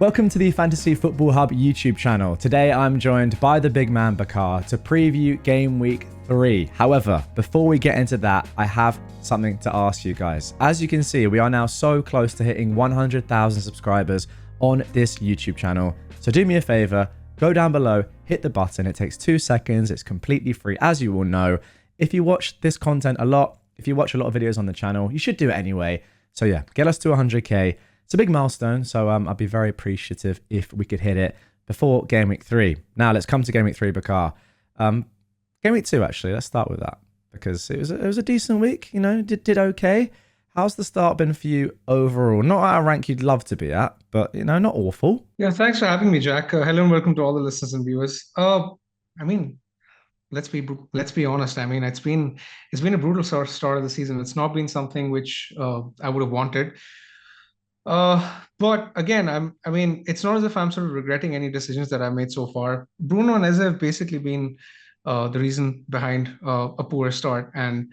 Welcome to the Fantasy Football Hub YouTube channel. Today I'm joined by the BigManBakar's to preview Game Week 3. However, before we get into that, I have something to ask you guys. As you can see, we are now so close to hitting 100,000 subscribers on this YouTube channel. So do me a favor, go down below, hit the button. It takes 2 seconds. It's completely free, as you all know. If you watch this content a lot, if you watch a lot of videos on the channel, you should do it anyway. So yeah, get us to 100k. It's a big milestone, so I'd be very appreciative if we could hit it before Game Week 3. Now let's come to Game Week 3, Bakar. Game Week 2, actually, let's start with that because it was a decent week. You know, did okay. How's the start been for you overall? Not at a rank you'd love to be at, but you know, not awful. Yeah, thanks for having me, Jack. Hello and welcome to all the listeners and viewers. Let's be honest. I mean, it's been a brutal start of the season. It's not been something which I would have wanted. But again, it's not as if I'm sort of regretting any decisions that I've made so far. Bruno and Eze have basically been the reason behind a poor start, and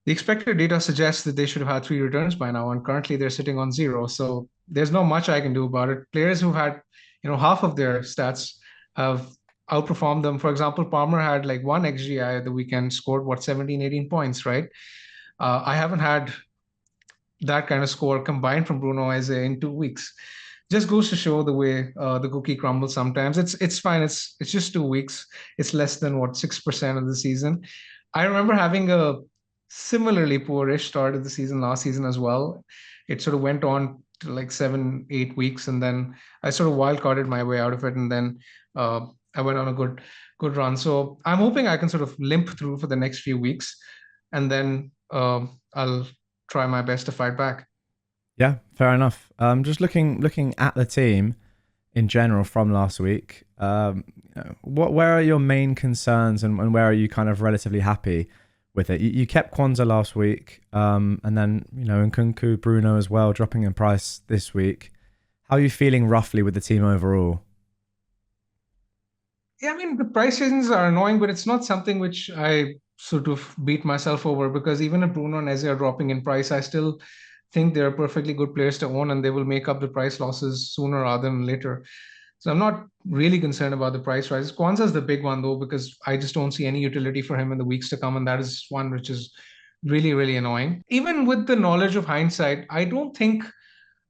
the expected data suggests that they should have had 3 returns by now, and currently they're sitting on 0. So there's not much I can do about it. Players who've had, half of their stats have outperformed them. For example, Palmer had like 1 XGI at the weekend, scored 17, 18 points, right? I haven't had that kind of score combined from Bruno Eze in 2 weeks. Just goes to show the way the cookie crumbles sometimes. It's fine. It's just 2 weeks. It's less than 6% of the season. I remember having a similarly poorish start of the season last season as well. It sort of went on to like 7-8 weeks, and then I sort of wildcarded my way out of it, and then I went on a good run. So I'm hoping I can sort of limp through for the next few weeks, and then I'll try my best to fight back. Yeah, fair enough. Just looking at the team in general from last week, where are your main concerns and where are you kind of relatively happy with it? You kept Kwanzaa last week, and then NKUNKU, Bruno as well, dropping in price this week. How are you feeling roughly with the team overall? Yeah, I mean, the price changes are annoying, but it's not something which I sort of beat myself over, because even if Bruno and Eze are dropping in price, I still think they're perfectly good players to own, and they will make up the price losses sooner rather than later. So I'm not really concerned about the price rises. Kwanzaa is the big one though, because I just don't see any utility for him in the weeks to come, and that is one which is really, really annoying. Even with the knowledge of hindsight, I don't think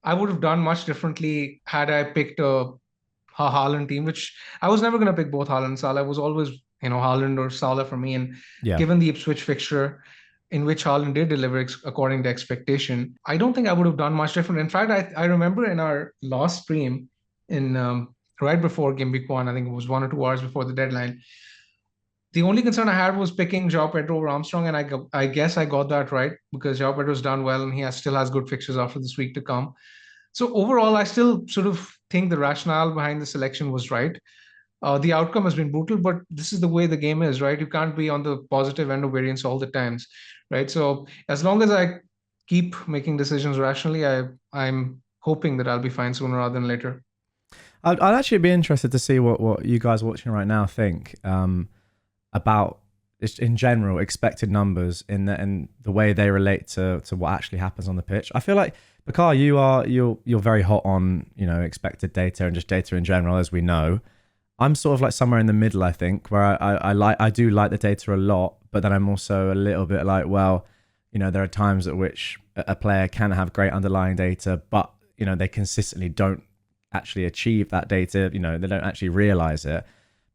I would have done much differently had I picked a Haaland team, which I was never going to pick both Haaland and Salah. I was always, Haaland or Salah for me. And Yeah. given the Ipswich fixture, in which Haaland did deliver according to expectation, I don't think I would have done much different. In fact, I remember in our last stream, in right before Game Week 1, I think it was 1 or 2 hours before the deadline, the only concern I had was picking João Pedro over Armstrong, and I guess I got that right, because João Pedro's done well and he still has good fixtures after this week to come. So overall, I still sort of think the rationale behind the selection was right. The outcome has been brutal, but this is the way the game is, right? You can't be on the positive end of variance all the times, right? So as long as I keep making decisions rationally, I'm hoping that I'll be fine sooner rather than later. I'd actually be interested to see what you guys watching right now think about, in general, expected numbers in the way they relate to what actually happens on the pitch. I feel like, Bakar, you're very hot on expected data and just data in general, as we know. I'm sort of like somewhere in the middle, I think, where I do like the data a lot, but then I'm also a little bit like, well, there are times at which a player can have great underlying data, but they consistently don't actually achieve that data. They don't actually realize it.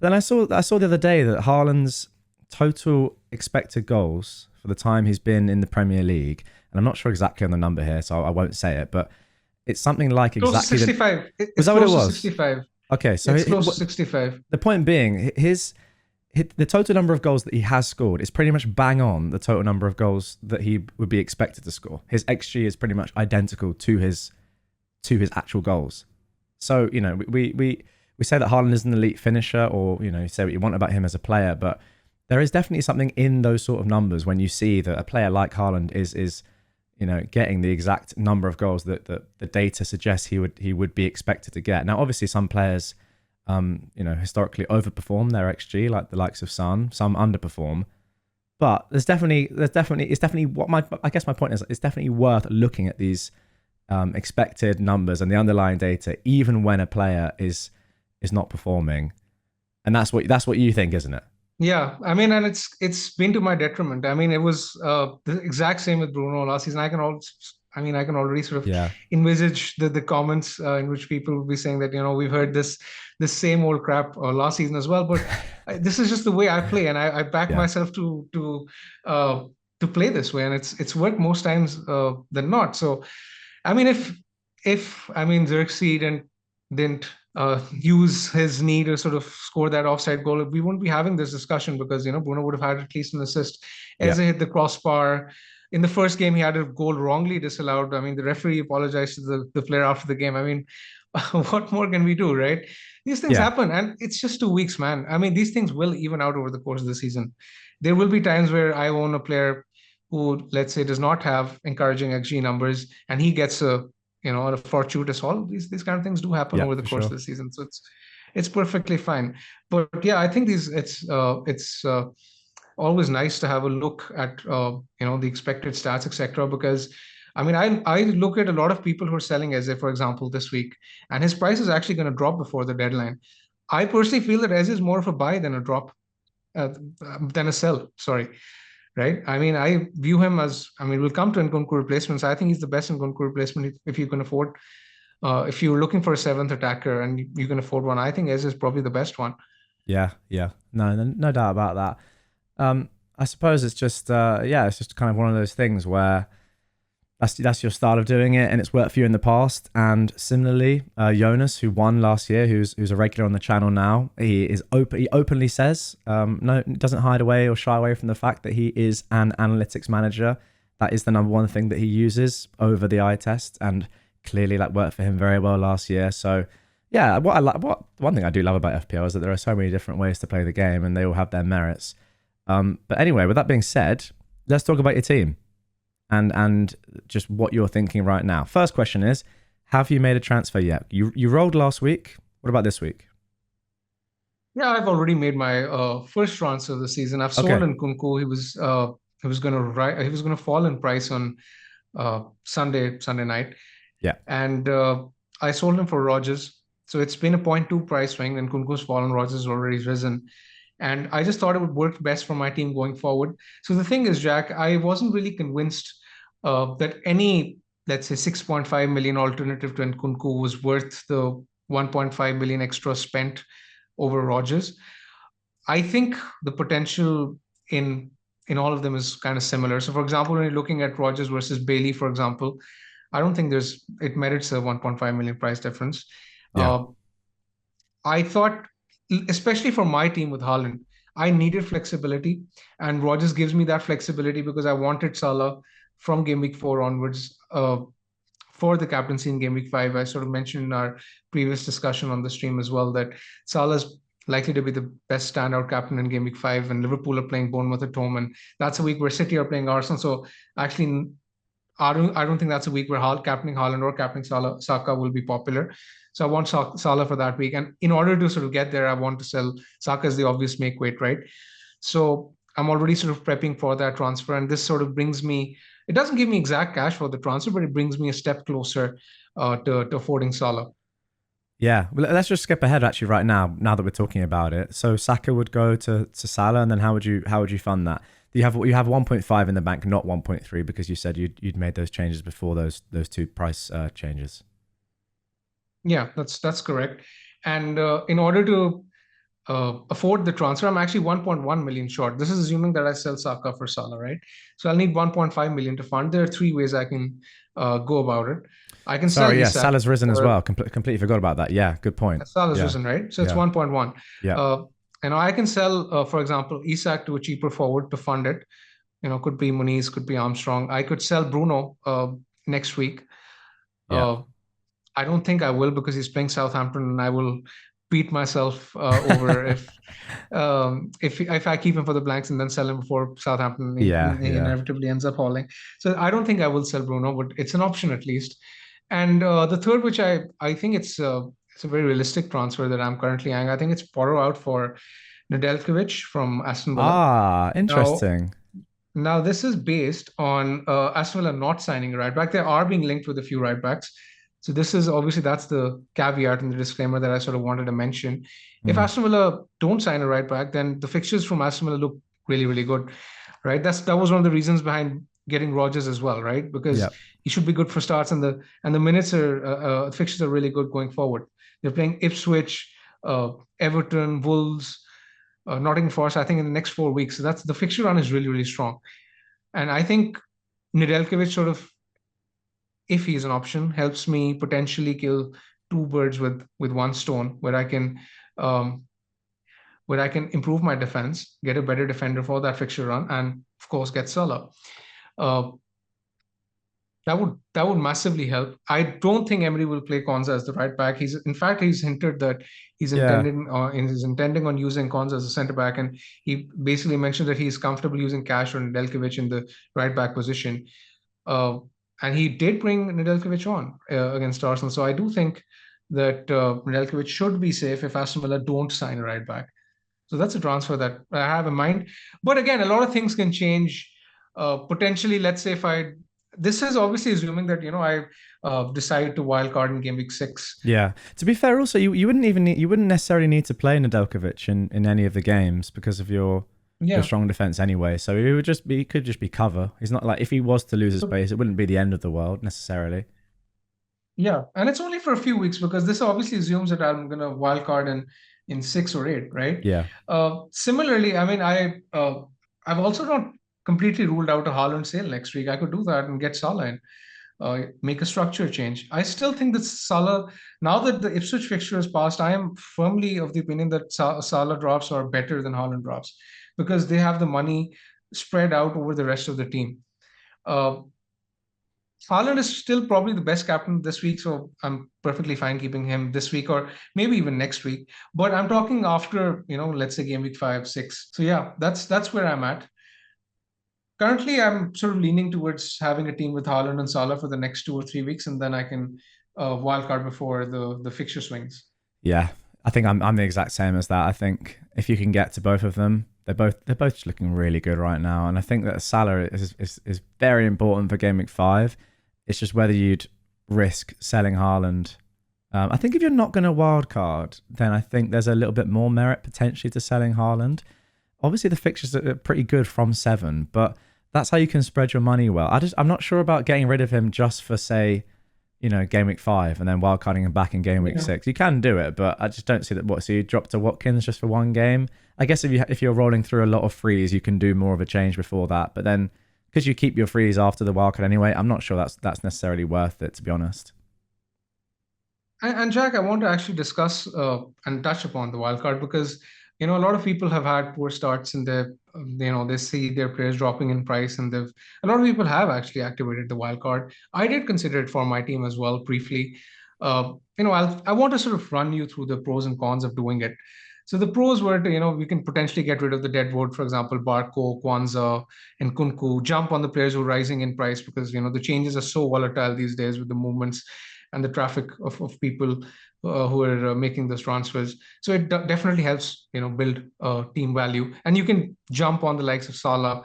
But then I saw the other day that Haaland's total expected goals for the time he's been in the Premier League, and I'm not sure exactly on the number here, so I won't say it, but it's something like exactly 65. Was that what it was? 65. Okay, so it's close to 65. The point being, the total number of goals that he has scored is pretty much bang on the total number of goals that he would be expected to score. His XG is pretty much identical to his actual goals. So we say that Haaland is an elite finisher, or say what you want about him as a player, but there is definitely something in those sort of numbers when you see that a player like Haaland is getting the exact number of goals that the data suggests he would be expected to get. Now, obviously, some players, historically overperform their XG, like the likes of Son. Some underperform, but it's definitely I guess my point is, it's definitely worth looking at these expected numbers and the underlying data, even when a player is not performing. And that's what you think, isn't it? Yeah, I mean, and it's been to my detriment. I mean, it was the exact same with Bruno last season. I mean, I can already sort of Yeah. envisage the comments in which people will be saying that, we've heard this same old crap last season as well. But this is just the way I play, and I back Yeah. myself uh, to play this way, and it's worked most times than not. So, I mean, if I mean Xerxes didn't use his knee to sort of score that offside goal, we wouldn't be having this discussion because Bruno would have had at least an assist. Yeah. Eze hit the crossbar. In the first game, he had a goal wrongly disallowed. I mean, the referee apologized to the player after the game. I mean, what more can we do, right? These things Yeah. happen, and it's just 2 weeks, man. I mean, these things will even out over the course of the season. There will be times where I own a player who, let's say, does not have encouraging XG numbers, and he gets a fortuitous haul. These kind of things do happen Yeah, over the for course of sure. the season, so it's perfectly fine. But yeah, I think it's always nice to have a look at the expected stats, etc. Because I mean, I look at a lot of people who are selling Eze, for example, this week, and his price is actually going to drop before the deadline. I personally feel that Eze is more of a buy than a drop, uh, than a sell. Sorry, right? I mean, I view him as, I mean, we'll come to NKUNKU replacements. I think he's the best NKUNKU replacement if you can afford. If you're looking for a seventh attacker and you can afford one, I think Eze is probably the best one. Yeah, yeah. No doubt about that. I suppose it's just yeah, it's just kind of one of those things where that's your style of doing it, and it's worked for you in the past. And similarly, Jonas, who won last year, who's a regular on the channel now, he openly says, no, doesn't hide away or shy away from the fact that he is an analytics manager. That is the number one thing that he uses over the eye test, and clearly that worked for him very well last year. So yeah, what one thing I do love about FPL is that there are so many different ways to play the game, and they all have their merits. But anyway, with that being said, let's talk about your team and just what you're thinking right now. First question is, have you made a transfer yet? You rolled last week. What about this week? Yeah, I've already made my first transfer of the season. I've sold Okay. NKUNKU. He was gonna fall in price on Sunday night, Yeah. and I sold him for Rogers. So it's been a point 0.2 price swing, and Kunku's fallen, Rogers has already risen. And I just thought it would work best for my team going forward. So the thing is, Jack, I wasn't really convinced that any, let's say, 6.5 million alternative to NKUNKU was worth the 1.5 million extra spent over Rogers. I think the potential in in all of them is kind of similar. So, for example, when you're looking at Rogers versus Bailey, for example, I don't think it merits a 1.5 million price difference. Yeah. Uh, I thought, especially for my team with Haaland, I needed flexibility, and Rogers gives me that flexibility because I wanted Salah from game week 4 onwards for the captaincy in game week 5. I sort of mentioned in our previous discussion on the stream as well that Salah's likely to be the best standout captain in game week 5, and Liverpool are playing Bournemouth at home, and that's a week where City are playing Arsenal. So actually, I don't think that's a week where captaining Haaland or captaining Saka will be popular. So I want Salah for that week. And in order to sort of get there, I want to sell Saka as the obvious make weight, right? So I'm already sort of prepping for that transfer. And this sort of brings me, it doesn't give me exact cash for the transfer, but it brings me a step closer to affording Salah. Yeah. Well, let's just skip ahead actually right now. Now that we're talking about it, so Saka would go to Salah, and then how would you fund that? You have 1.5 in the bank, not 1.3, because you said you'd made those changes before those two price changes. Yeah, that's correct. And in order to afford the transfer, I'm actually 1.1 million short. This is assuming that I sell Saka for Salah, right? So I'll need 1.5 million to fund. There are three ways I can go about it. I can sell Sorry, yeah, Isak Salah's risen as for well. Completely forgot about that. Yeah, good point. Salah's Yeah, risen, right? So it's yeah, 1.1. yeah, Uh, I can sell, for example, Isak to a cheaper forward to fund it. Could be Muniz, could be Armstrong. I could sell Bruno next week. yeah. Uh, I don't think I will because he's playing Southampton, and I will beat myself over if I keep him for the blanks and then sell him before Southampton. Yeah, He yeah. inevitably ends up hauling. So I don't think I will sell Bruno, but it's an option at least. And the third, which I think it's a very realistic transfer that I'm currently eyeing. I think it's Porro out for Nedeljkovic from Aston Villa. Ah, Now, interesting. Now, this is based on Aston Villa not signing a right back. They are being linked with a few right backs. So this is obviously that's the caveat and the disclaimer that I sort of wanted to mention. If Mm. Aston Villa don't sign a right back, then the fixtures from Aston Villa look really, really good, right? That was one of the reasons behind getting Rodgers as well, right? Because Yeah. he should be good for starts, and the minutes are fixtures are really good going forward. They're playing Ipswich, uh, Everton, Wolves, Nottingham Forest, I think, in the next 4 weeks. So that's the fixture run is really, really strong. And I think Nedeljkovic sort of, if he's an option, helps me potentially kill two birds with one stone, um, where I can improve my defense, get a better defender for that fixture run, and of course get Salah. Uh, that would massively help. I don't think Emery will play Konza as the right back. He's hinted that Yeah. he's intending on using Konza as a centre back, and he basically mentioned that he's comfortable using Cash or Nedeljkovic in the right back position. Uh, and he did bring Nedeljkovic on against Arsenal, so I do think that Nedeljkovic should be safe if Aston Villa don't sign a right back. So that's a transfer that I have in mind. But again, a lot of things can change. Potentially, let's say if I, this is obviously assuming that, I decide to wildcard in game week 6. Yeah. To be fair, also you wouldn't even you wouldn't necessarily need to play Nedeljkovic in any of the games because of your Yeah. strong defense anyway. So he could just be cover. He's not like if he was to lose his So, space, it wouldn't be the end of the world necessarily. yeah. And it's only for a few weeks because this obviously assumes that I'm going to wildcard in 6 or 8, right? Yeah. Similarly, I mean, I've also not completely ruled out a Haaland sale next week. I could do that and get Salah in. Make a structure change. I still think that Salah, now that the Ipswich fixture has passed, I am firmly of the opinion that Salah drops are better than Haaland drops because they have the money spread out over the rest of the team. Uh, Haaland is still probably the best captain this week, so I'm perfectly fine keeping him this week or maybe even next week. But I'm talking after, let's say game week 5, 6. So yeah, that's where I'm at. Currently, I'm sort of leaning towards having a team with Haaland and Salah for the next 2 or 3 weeks, and then I can wildcard before the fixture swings. Yeah. I think I'm the exact same as that. I think if you can get to both of them, they're both just looking really good right now. And I think that Salah is very important for Game Week 5. It's just whether you'd risk selling Haaland. I think if you're not going to wildcard, then I think there's a little bit more merit potentially to selling Haaland. Obviously, the fixtures are pretty good from 7, but that's how you can spread your money well. I'm not sure about getting rid of him just for, say, Game Week 5 and then wildcarding him back in Game Week Yeah. 6. You can do it, but I just don't see that. So you drop to Watkins just for one game? I guess if you're rolling through a lot of frees, you can do more of a change before that. But then because you keep your frees after the wildcard anyway, I'm not sure that's necessarily worth it, to be honest. And Jack, I want to actually discuss and touch upon the wild card because a lot of people have had poor starts and they see their players dropping in price, and a lot of people have actually activated the wild card. I did consider it for my team as well briefly. I want to sort of run you through the pros and cons of doing it. So the pros were we can potentially get rid of the deadwood, for example, Barco, Kwanzaa, and Kunku, jump on the players who are rising in price because the changes are so volatile these days with the movements and the traffic of people who are making those transfers. So it definitely helps, build team value. And you can jump on the likes of Salah,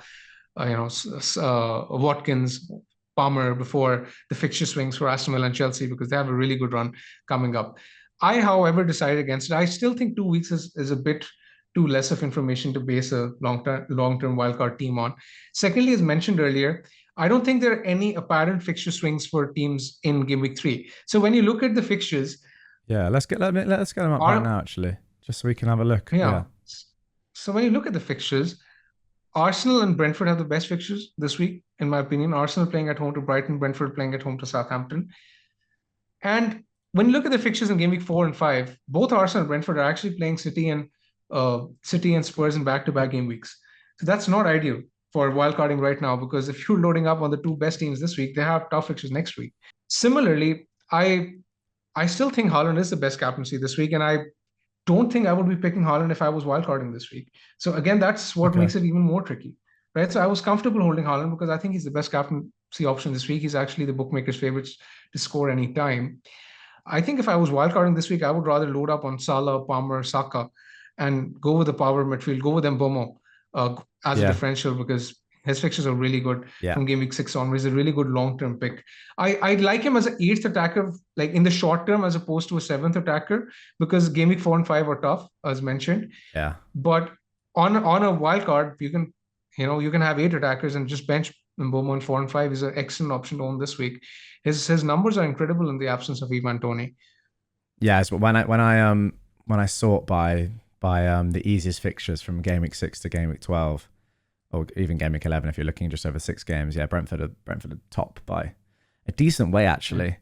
Watkins, Palmer before the fixture swings for Aston Villa and Chelsea because they have a really good run coming up. I, however, decided against it. I still think 2 weeks is a bit too less of information to base a long-term wildcard team on. Secondly, as mentioned earlier, I don't think there are any apparent fixture swings for teams in game week 3. So when you look at the fixtures, Yeah, let's get them up right are now, actually, just so we can have a look. yeah. Yeah. So when you look at the fixtures, Arsenal and Brentford have the best fixtures this week, in my opinion. Arsenal playing at home to Brighton, Brentford playing at home to Southampton. And when you look at the fixtures in game week 4 and 5, both Arsenal and Brentford are actually playing City and Spurs in back-to-back game weeks. So that's not ideal for wildcarding right now because if you're loading up on the two best teams this week, they have tough fixtures next week. Similarly, I still think Haaland is the best captaincy this week, and I don't think I would be picking Haaland if I was wildcarding this week. So again, that's what Okay. makes it even more tricky, right? So I was comfortable holding Haaland because I think he's the best captaincy option this week. He's actually the bookmakers' favorites to score any time. I think if I was wildcarding this week, I would rather load up on Salah, Palmer, Saka, and go with the power midfield, go with Mbomo as a Yeah. differential because His fixtures are really good Yeah. from game week 6 onwards. He's a really good long-term pick. I like him as an eighth attacker, like in the short term, as opposed to a seventh attacker, because game week 4 and 5 are tough, as mentioned. Yeah. But on a wild card, you can have eight attackers and just bench Mboma in 4 and 5 is an excellent option to own this week. His numbers are incredible in the absence of Ivan Toney. Yeah, it's when I sort by the easiest fixtures from game week 6 to game week 12, or even game week 11 if you're looking just over 6 games. Yeah, Brentford are top by a decent way actually.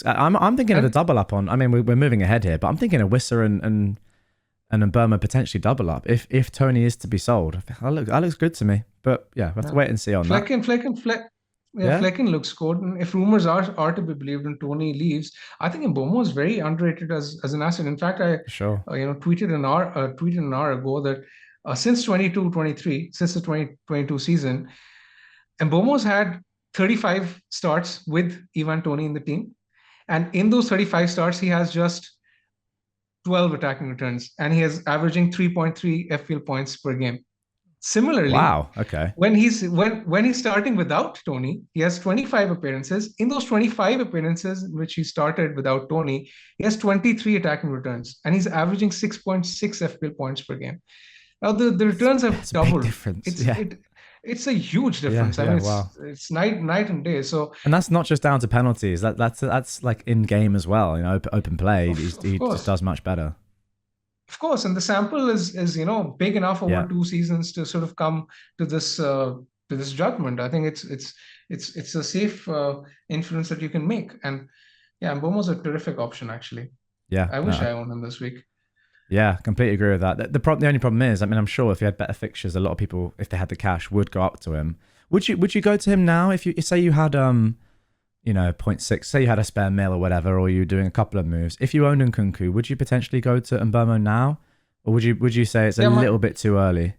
I'm thinking of a double up on. I mean, we're moving ahead here, but I'm thinking of Wissa and Burma potentially double up if Tony is to be sold. That looks good to me. But yeah, we'll have to wait and see on that. Flecken looks good. And if rumors are to be believed and Tony leaves, I think Mbomo is very underrated as an asset. In fact, I Sure. tweeted an hour ago that since 22-23, since the 2022 season, Mbomo's had 35 starts with Ivan Toney in the team. And in those 35 starts, he has just 12 attacking returns, and he is averaging 3.3 FPL points per game. Similarly, Wow. Okay. when he's starting without Tony, he has 25 appearances. In those 25 appearances in which he started without Tony, he has 23 attacking returns, and he's averaging 6.6 FPL points per game. Now the returns have doubled. A big difference. It's a huge difference. I mean, it's night and day. So, and that's not just down to penalties. That's like in game as well. Open play. He just does much better. Of course, and the sample is big enough over 2 seasons to sort of come to this judgment. I think it's a safe inference that you can make. And yeah, Mbomo's a terrific option actually. Yeah, I wish I owned him this week. Yeah, completely agree with that. The only problem is, I mean, I'm sure if he had better fixtures, a lot of people, if they had the cash, would go up to him. Would you go to him now if you say you had 0.6, say you had a spare mil or whatever, or you're doing a couple of moves? If you owned NKUNKU, would you potentially go to Mbeumo now, or would you say it's a little bit too early?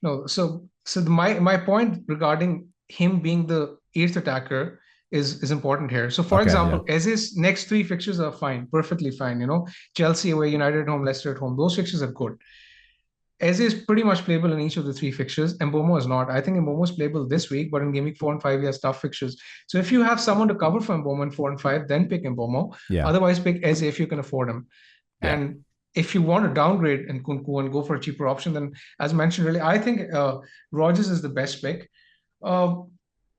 No, so my point regarding him being the eighth attacker is important here. So, for example, Eze's next 3 fixtures are fine, perfectly fine. Chelsea away, United at home, Leicester at home. Those fixtures are good. Eze is pretty much playable in each of the 3 fixtures. Mbomo is not. I think Mbomo is playable this week, but in game week 4 and 5, he has tough fixtures. So if you have someone to cover for Mbomo in 4 and 5, then pick Mbomo. Yeah. Otherwise, pick Eze if you can afford him. Yeah. And if you want to downgrade NKUNKU and go for a cheaper option, then as mentioned earlier, I think Rodgers is the best pick.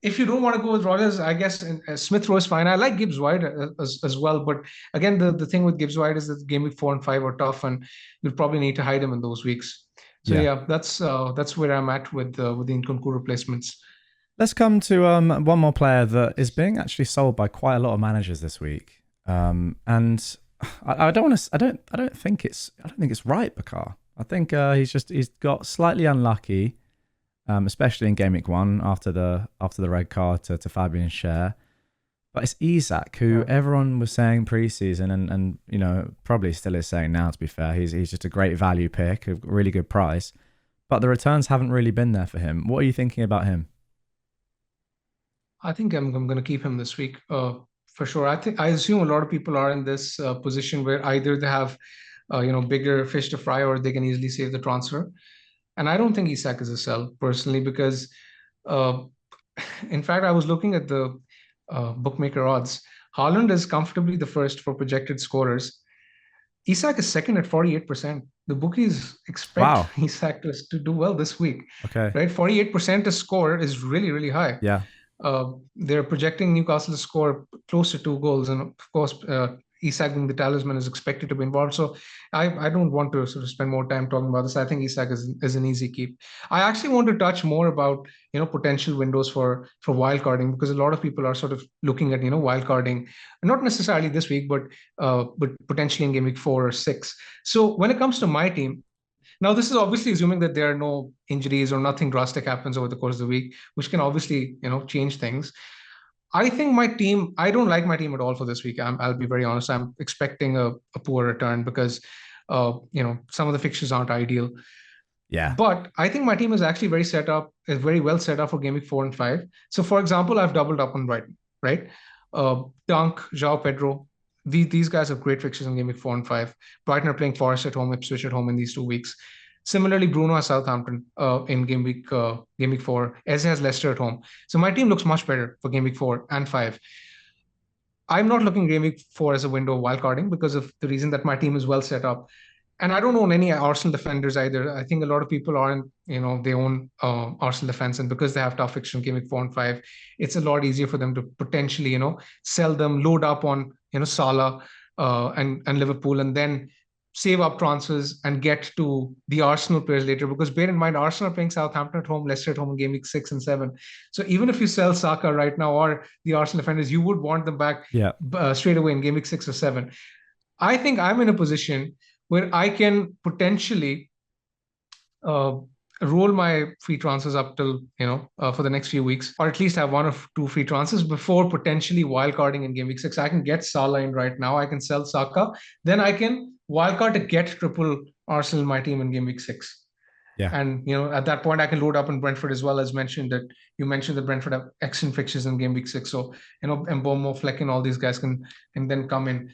If you don't want to go with Rodgers, I guess Smith Rowe is fine. I like Gibbs White as well, but again, the thing with Gibbs White is that game week 4 and 5 are tough, and you'll probably need to hide him in those weeks. So yeah, that's where I'm at with the NKUNKU replacements. Let's come to one more player that is being actually sold by quite a lot of managers this week, and I don't think it's right, Bakar. I think he's got slightly unlucky. Especially in game week 1 after the red card to Fabian Schär. But it's Isak, who everyone was saying preseason and probably still is saying now, to be fair. He's just a great value pick, a really good price. But the returns haven't really been there for him. What are you thinking about him? I think I'm going to keep him this week for sure. I assume a lot of people are in this position where either they have bigger fish to fry or they can easily save the transfer. And I don't think Isak is a sell personally because, in fact, I was looking at the bookmaker odds. Haaland is comfortably the first for projected scorers. Isak is second at 48%. The bookies expect Isak to do well this week. Okay. Right? 48% to score is really, really high. Yeah. They're projecting Newcastle to score close to 2 goals. And of course, Isak being the talisman is expected to be involved. So I don't want to sort of spend more time talking about this. I think Isak is an easy keep. I actually want to touch more about potential windows for wildcarding, because a lot of people are sort of looking at wildcarding, not necessarily this week, but potentially in game week 4 or 6. So when it comes to my team, now this is obviously assuming that there are no injuries or nothing drastic happens over the course of the week, which can obviously change things. I think my team, I don't like my team at all for this week. I'll be very honest. I'm expecting a poor return because, some of the fixtures aren't ideal. Yeah. But I think my team is actually very well set up for game week 4 and 5. So, for example, I've doubled up on Brighton, right? Dunk, João Pedro, these guys have great fixtures in game week 4 and 5. Brighton are playing Forest at home, Ipswich at home in these 2 weeks. Similarly, Bruno has Southampton in game week 4. Eze has Leicester at home. So my team looks much better for game week 4 and 5. I'm not looking game week 4 as a window of wildcarding because of the reason that my team is well set up. And I don't own any Arsenal defenders either. I think a lot of people aren't, they own Arsenal defense, and because they have tough fixture in game week 4 and 5, it's a lot easier for them to potentially, sell them, load up on, Salah and Liverpool, and then save up transfers and get to the Arsenal players later. Because bear in mind, Arsenal are playing Southampton at home, Leicester at home in game week 6 and 7. So even if you sell Saka right now or the Arsenal defenders, you would want them back straight away in game week 6 or 7. I think I'm in a position where I can potentially roll my free transfers up till, for the next few weeks, or at least have 1 or 2 free transfers before potentially wildcarding in game week 6. I can get Salah in right now. I can sell Saka. Then I can wildcard to get triple Arsenal in my team in game week 6. Yeah. And, at that point, I can load up in Brentford as well. As mentioned, that you mentioned that Brentford have excellent fixtures in game week 6. So, Mbomo, Fleck, and all these guys can then come in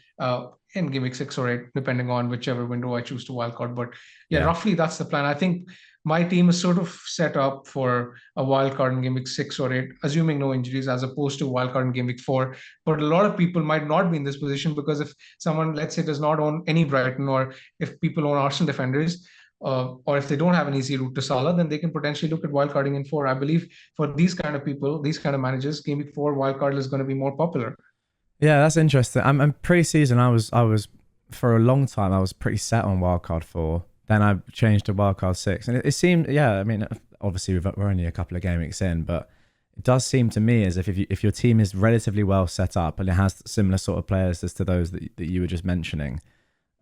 game week 6 or 8, depending on whichever window I choose to wildcard. But roughly that's the plan. I think my team is sort of set up for a wildcard in game week 6 or 8, assuming no injuries, as opposed to wildcard in game week 4. But a lot of people might not be in this position because if someone, let's say, does not own any Brighton, or if people own Arsenal defenders, or if they don't have an easy route to Salah, then they can potentially look at wildcarding in 4. I believe for these kind of people, these kind of managers, game week 4 wildcard is going to be more popular. Yeah, that's interesting. I'm pre-season. I was for a long time. I was pretty set on wildcard 4. Then I changed to wildcard 6, and it seemed. Yeah, I mean, obviously we're only a couple of game weeks in, but it does seem to me as if your team is relatively well set up and it has similar sort of players as to those that you were just mentioning.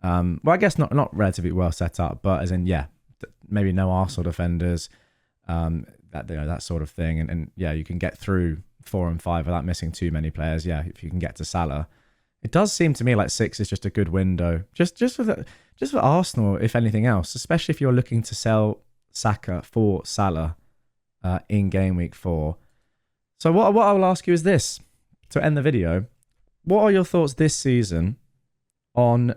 Well, I guess not relatively well set up, but as in, maybe no Arsenal defenders, that sort of thing, and you can get through 4 and 5 without missing too many players. Yeah, if you can get to Salah, it does seem to me like 6 is just a good window, just for Arsenal, if anything else, especially if you're looking to sell Saka for Salah in game week 4. So what I will ask you is this to end the video: what are your thoughts this season on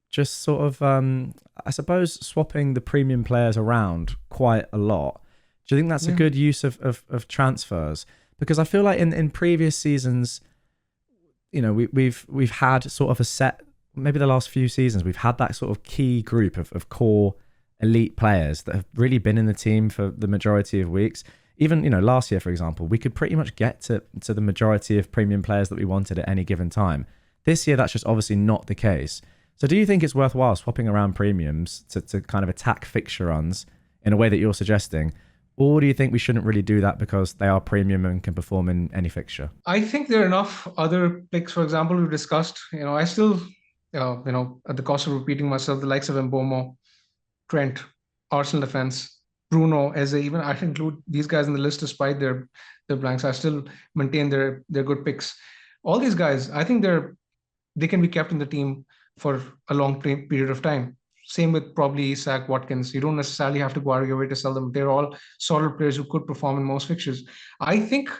just sort of, I suppose, swapping the premium players around quite a lot? Do you think that's a good use of transfers? Because I feel like in previous seasons, we've had sort of a set, maybe the last few seasons, we've had that sort of key group of core elite players that have really been in the team for the majority of weeks. Even, last year, for example, we could pretty much get to the majority of premium players that we wanted at any given time. This year, that's just obviously not the case. So do you think it's worthwhile swapping around premiums to kind of attack fixture runs in a way that you're suggesting? Or do you think we shouldn't really do that because they are premium and can perform in any fixture? I think there are enough other picks, for example, we discussed. I still, at the cost of repeating myself, the likes of Mbomo, Trent, Arsenal defense, Bruno, Eze, even I include these guys in the list despite their blanks. I still maintain their good picks. All these guys, I think they can be kept in the team for a long period of time. Same with probably Isak, Watkins. You don't necessarily have to go out of your way to sell them. They're all solid players who could perform in most fixtures. I think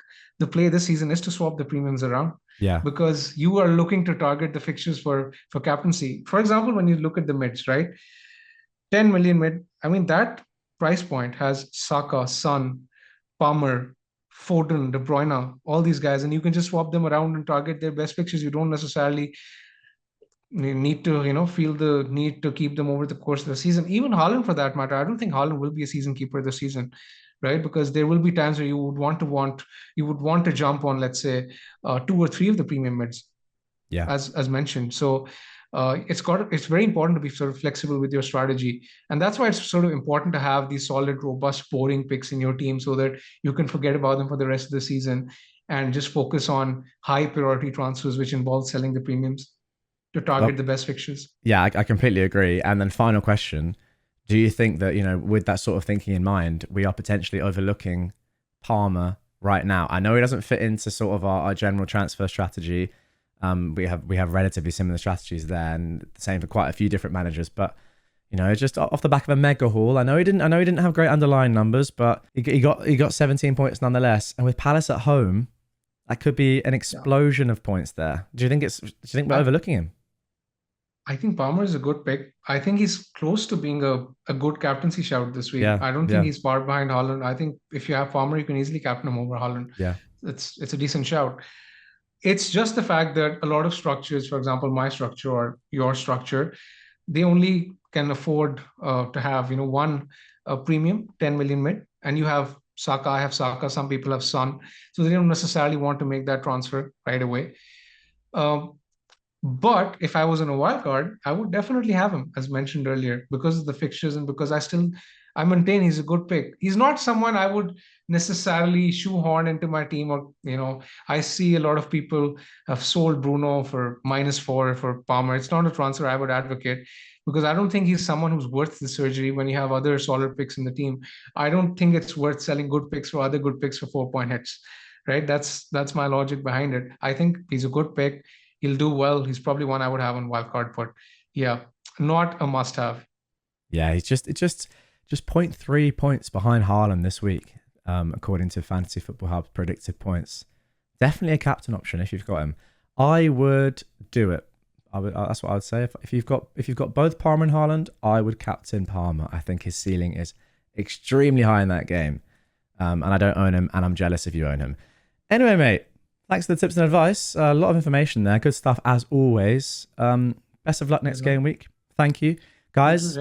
the play this season is to swap the premiums around. Yeah. Because you are looking to target the fixtures for captaincy. For example, when you look at the mids, right? 10 million mid. I mean, that price point has Saka, Son, Palmer, Foden, De Bruyne, all these guys, and you can just swap them around and target their best fixtures. You don't necessarily need to, feel the need to keep them over the course of the season. Even Haaland, for that matter, I don't think Haaland will be a season keeper this season, right? Because there will be times where you would want to jump on, let's say, 2 or 3 of the premium mids, as mentioned. So it's very important to be sort of flexible with your strategy, and that's why it's sort of important to have these solid, robust, boring picks in your team so that you can forget about them for the rest of the season and just focus on high priority transfers, which involve selling the premiums to target the best fixtures. Yeah, I completely agree. And then final question, do you think that, with that sort of thinking in mind, we are potentially overlooking Palmer right now? I know he doesn't fit into sort of our general transfer strategy. We have relatively similar strategies there, and the same for quite a few different managers, but just off the back of a mega haul. I know he didn't have great underlying numbers, but he got 17 points nonetheless. And with Palace at home, that could be an explosion of points there. Do you think we're overlooking him? I think Palmer is a good pick. I think he's close to being a good captaincy shout this week. Yeah, I don't think yeah, he's far behind Haaland. I think if you have Palmer, you can easily captain him over Haaland. yeah, It's a decent shout. It's just the fact that a lot of structures, for example, my structure or your structure, they only can afford to have, one premium, 10 million mid, and you have Saka, I have Saka, some people have Son. So they don't necessarily want to make that transfer right away. Um, but if I was in a wild card, I would definitely have him, as mentioned earlier, because of the fixtures and because I maintain he's a good pick. He's not someone I would necessarily shoehorn into my team, or I see a lot of people have sold Bruno for -4 for Palmer. It's not a transfer I would advocate because I don't think he's someone who's worth the surgery when you have other solid picks in the team. I don't think it's worth selling good picks for other good picks for 4 point hits. Right? That's my logic behind it. I think he's a good pick. He'll do well. He's probably one I would have on wildcard, but yeah, not a must-have. yeah. He's just 0.3 points behind Haaland this week, according to Fantasy Football Hub's predicted points. Definitely a captain option if you've got him. I would do it. That's what I would say. If you've got both Palmer and Haaland, I would captain Palmer. I think his ceiling is extremely high in that game, and I don't own him, and I'm jealous if you own him. Anyway, mate, thanks for the tips and advice. A lot of information there. Good stuff as always. Best of luck next game week. Thank you, guys.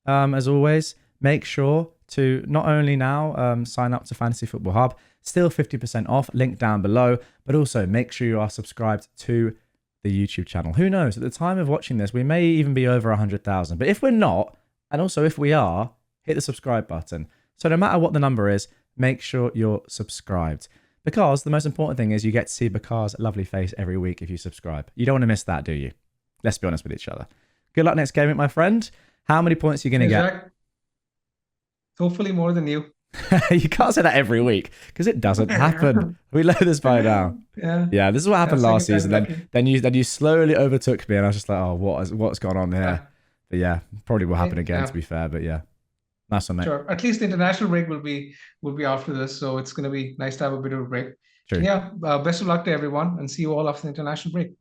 As always, make sure to not only now sign up to Fantasy Football Hub, still 50% off, link down below, but also make sure you are subscribed to the YouTube channel. Who knows? At the time of watching this, we may even be over 100,000. But if we're not, and also if we are, hit the subscribe button. So no matter what the number is, make sure you're subscribed. Because the most important thing is you get to see Bakar's lovely face every week if you subscribe. You don't want to miss that, do you? Let's be honest with each other. Good luck next game, my friend. How many points are you going to get? Hopefully more than you. You can't say that every week because it doesn't happen. We know this by now. Yeah, this is what happened last season. Then you slowly overtook me, and I was just like, oh, what's gone on here? But yeah, probably will happen again. To be fair, but yeah, nice one, mate. Sure. At least the international break will be after this, so it's going to be nice to have a bit of a break. True. Yeah. Best of luck to everyone, and see you all after the international break.